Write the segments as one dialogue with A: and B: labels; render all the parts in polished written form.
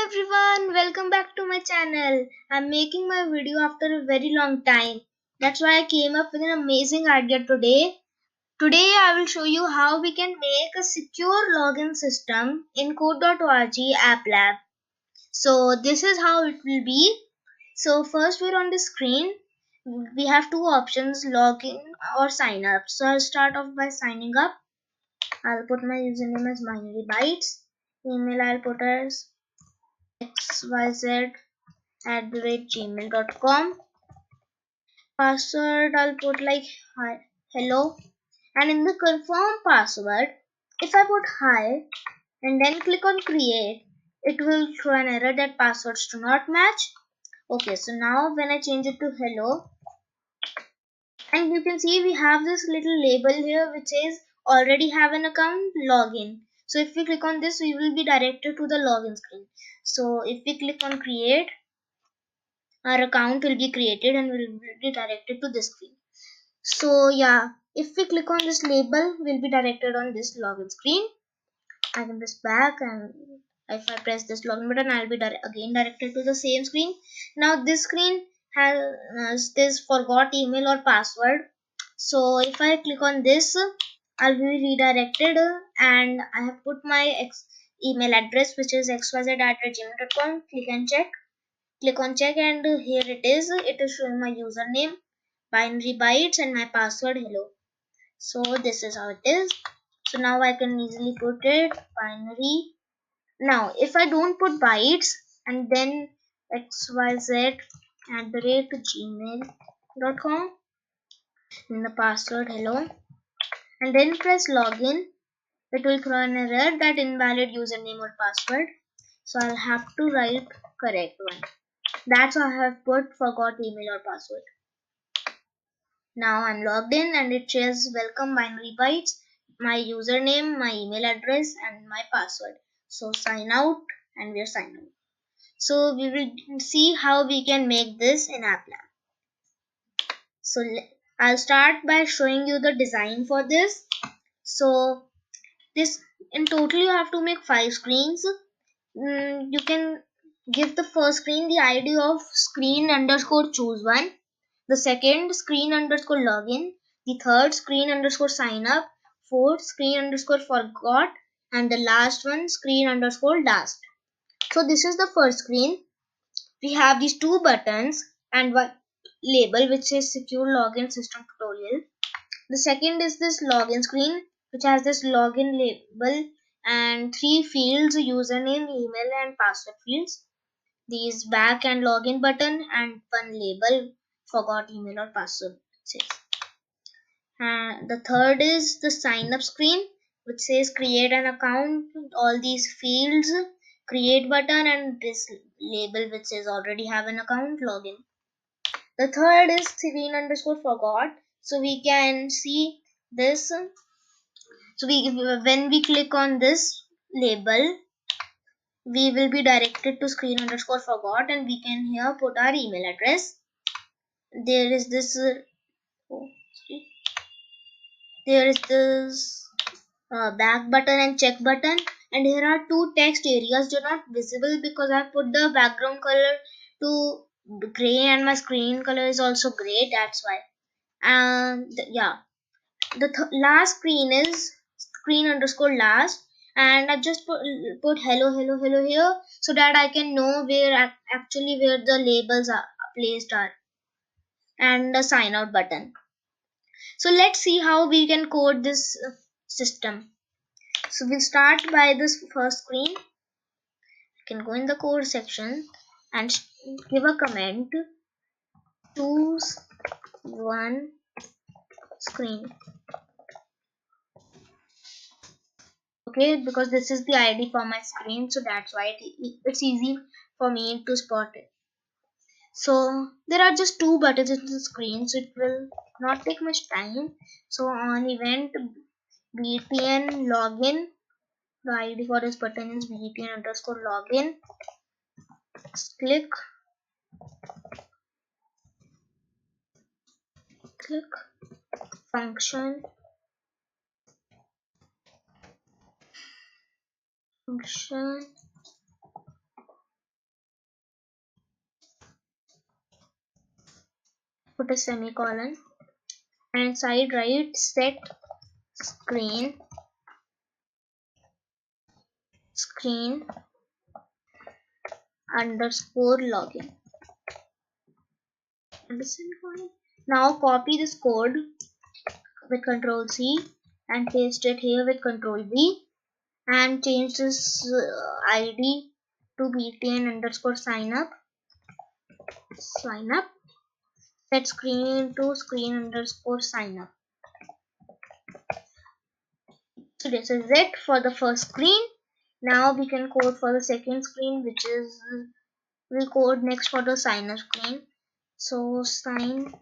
A: everyone, welcome back to my channel. I'm making my video after a very long time. That's why I came up with an amazing idea today. Today I will show you how we can make a secure login system in code.org Applab. So this is how it will be. So first we're on the screen. We have two options, login or sign up. So I'll start off by signing up. I'll put my username as binary bytes. Email I'll put as xyz@gmail.com. Password I'll put like hi, hello, and in the confirm password, if I put hi and then click on create, it will throw an error that passwords do not match. Okay, so now when I change it to hello, and you can see we have this little label here which says already have an account, login. So if we click on this, we will be directed to the login screen. So if we click on create, our account will be created and will be directed to this screen. So yeah, if we click on this label, we'll be directed on this login screen. I can press back, and if I press this login button, I'll be again directed to the same screen. Now this screen has this forgot email or password. So if I click on this, I'll be redirected, and I have put my email address, which is xyz@gmail.com. Click and check. Click on check, and here it is. It is showing my username, binary bytes, and my password hello. So this is how it is. So now I can easily put it binary. Now if I don't put bytes and then xyz@gmail.com and the password hello and then press login, it will throw an error that invalid username or password. So I'll have to write correct one. That's why I have put forgot email or password. Now I'm logged in and it says welcome binary bytes, my username, my email address, and my password. So sign out, and we're signed out. So we will see how we can make this in Applab. So I'll start by showing you the design for this. So this in total you have to make 5 screens. You can give the first screen the ID of screen underscore choose one, the second screen underscore login, the third screen underscore sign up, fourth screen underscore forgot, and the last one screen underscore last. So this is the first screen. We have these two buttons and one label which says secure login system tutorial. The second is this login screen which has this login label and 3 fields, username, email, and password fields. These back and login button and one label forgot email or password says. And the third is the sign up screen which says create an account, all these fields, create button, and this label which says already have an account, login. The third is screen underscore forgot. So we can see this. So when we click on this label, we will be directed to screen underscore forgot, and we can here put our email address. There is this back button and check button, and here are two text areas. They're not visible because I put the background color to gray and my screen color is also gray, that's why. And yeah, the last screen is screen underscore last, and I just put hello here so that I can know where actually where the labels are placed are, and the sign out button. So let's see how we can code this system. So we'll start by this first screen. You can go in the code section and give a comment, choose one screen. Okay, because this is the ID for my screen, so that's why it's easy for me to spot it. So there are just two buttons in the screen, so it will not take much time. So on event btn login, the ID for this button is btn underscore login. Click function put a semicolon, and inside write set screen underscore login. Understand? Now copy this code with Control C and paste it here with Control V, and change this ID to btn underscore sign up. Set screen to screen underscore sign up. So this is it for the first screen. Now we can code for the second screen, which is we'll code next for the signer screen. So sign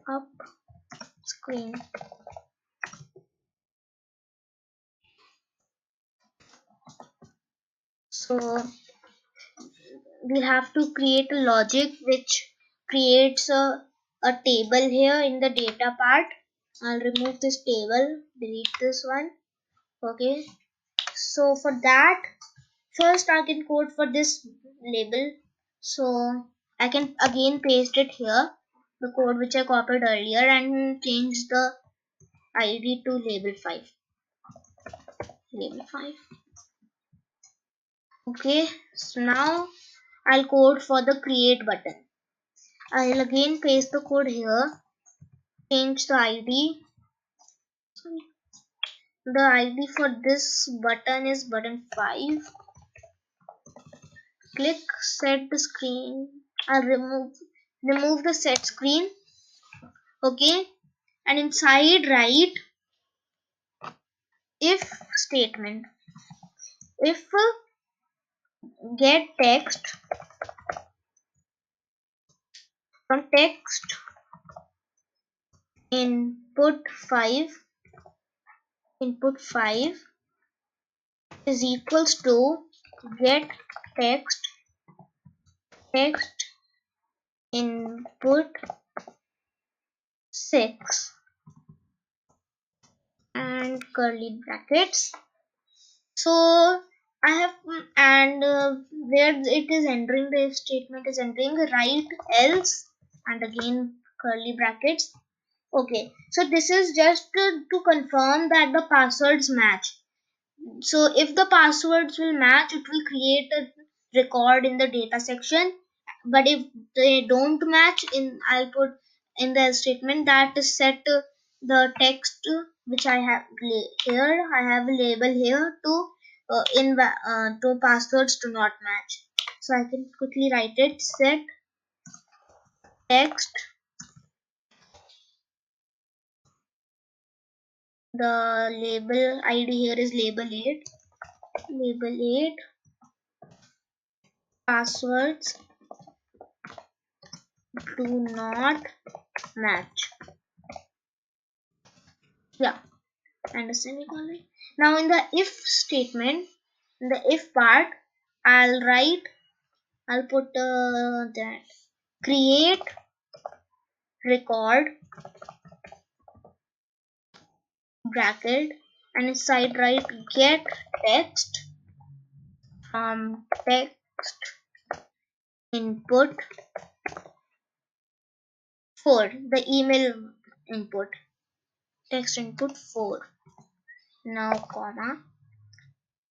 A: up screen. So we have to create a logic which creates a table here in the data part. I'll remove this table, delete this one. Okay, so for that, first I can code for this label. So I can again paste it here, the code which I copied earlier, and change the ID to label 5. Okay, so now I'll code for the create button. I'll again paste the code here, change the ID. The ID for this button is button 5. Click set the screen. I'll remove the set screen. Okay, and inside write if statement. If get text from text input 5 is equals to get text input 6 and curly brackets. So I have and where it is entering, the if statement is entering, write else and again curly brackets. Okay, so this is just to confirm that the passwords match. So if the passwords will match, it will create a record in the data section, but if they don't match, I'll put in the statement that is set the text which I have here. I have a label here to to passwords do not match. So I can quickly write it, set text, the label ID here is label 8 passwords do not match. Yeah, and a semicolon. Now in the if statement, in the if part, I'll put that create record bracket, and inside write get text from text input 4, the email input, text input 4. Now comma.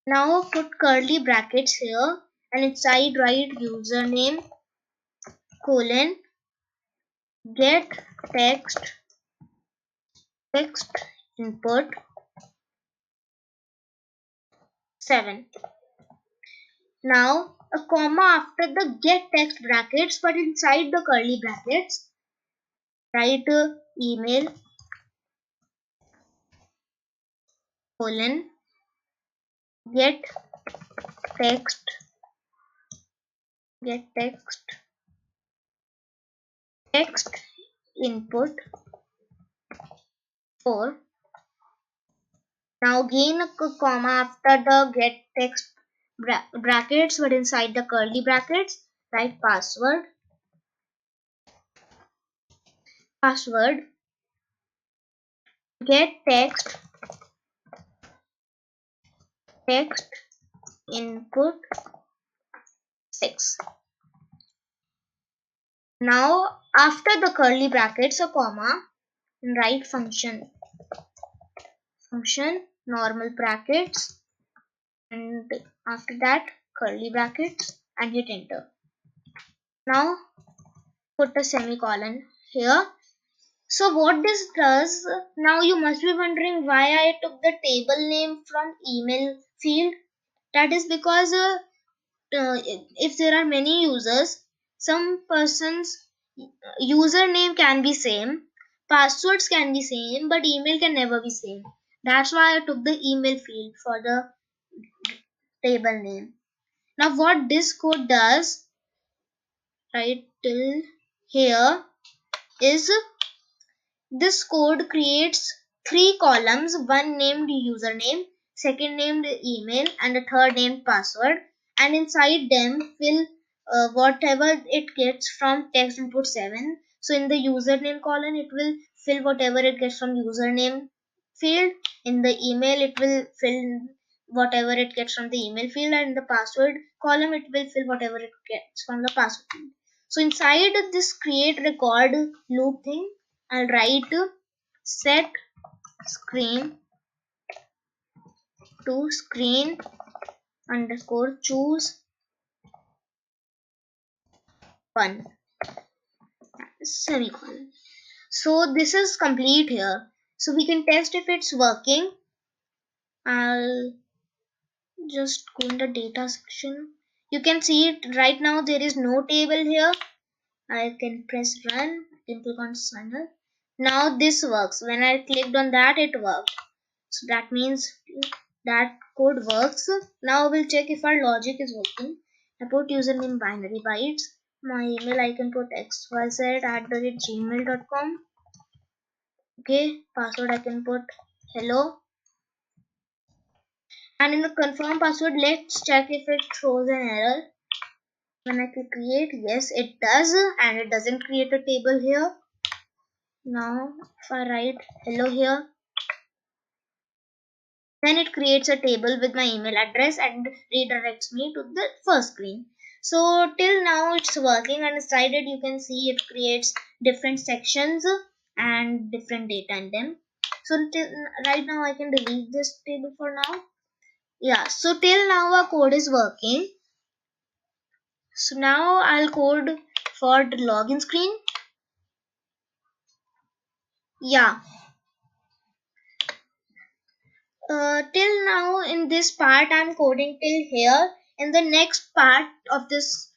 A: Now put curly brackets here, and inside write username colon get text input 7. Now a comma after the get text brackets, but inside the curly brackets write email colon get text input 4. Now again a comma after the get text brackets, but inside the curly brackets write password get text input 6. Now after the curly brackets a comma, write function normal brackets, and after that curly brackets, and hit enter. Now put a semicolon here. So what this does, now you must be wondering why I took the table name from email field. That is because if there are many users, some person's username can be same, passwords can be same, but email can never be same. That's why I took the email field for the table name. Now what this code does, right till here, is this code creates three columns, one named username, second named email, and a third named password, and inside them fill whatever it gets from text input 7. So in the username column it will fill whatever it gets from username field, in the email it will fill whatever it gets from the email field, and in the password column it will fill whatever it gets from the password field. So inside this create record loop thing, I'll write set screen to screen underscore choose one semicolon. So this is complete here. So we can test if it's working. I'll just go in the data section. You can see it right now. There is no table here. I can press run. I can click on sign up. Now this works. When I clicked on that, it worked. So that means that code works. Now we'll check if our logic is working. I put username binary bytes. My email I can put xyz@gmail.com. Okay, password I can put hello. And in the confirm password, let's check if it throws an error. When I click create, yes it does, and it doesn't create a table here. Now if I write hello here, then it creates a table with my email address and redirects me to the first screen. So till now it's working, and inside it you can see it creates different sections and different data in them. So right now I can delete this table for now. Yeah, so till now our code is working. So now I'll code for the login screen. Yeah, till now in this part I'm coding till here. In the next part of this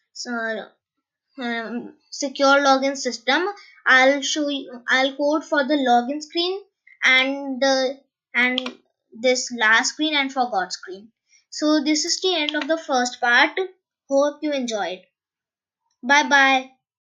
A: secure login system, I'll code for the login screen and this last screen and forgot screen. So this is the end of the first part. Hope you enjoyed. Bye bye.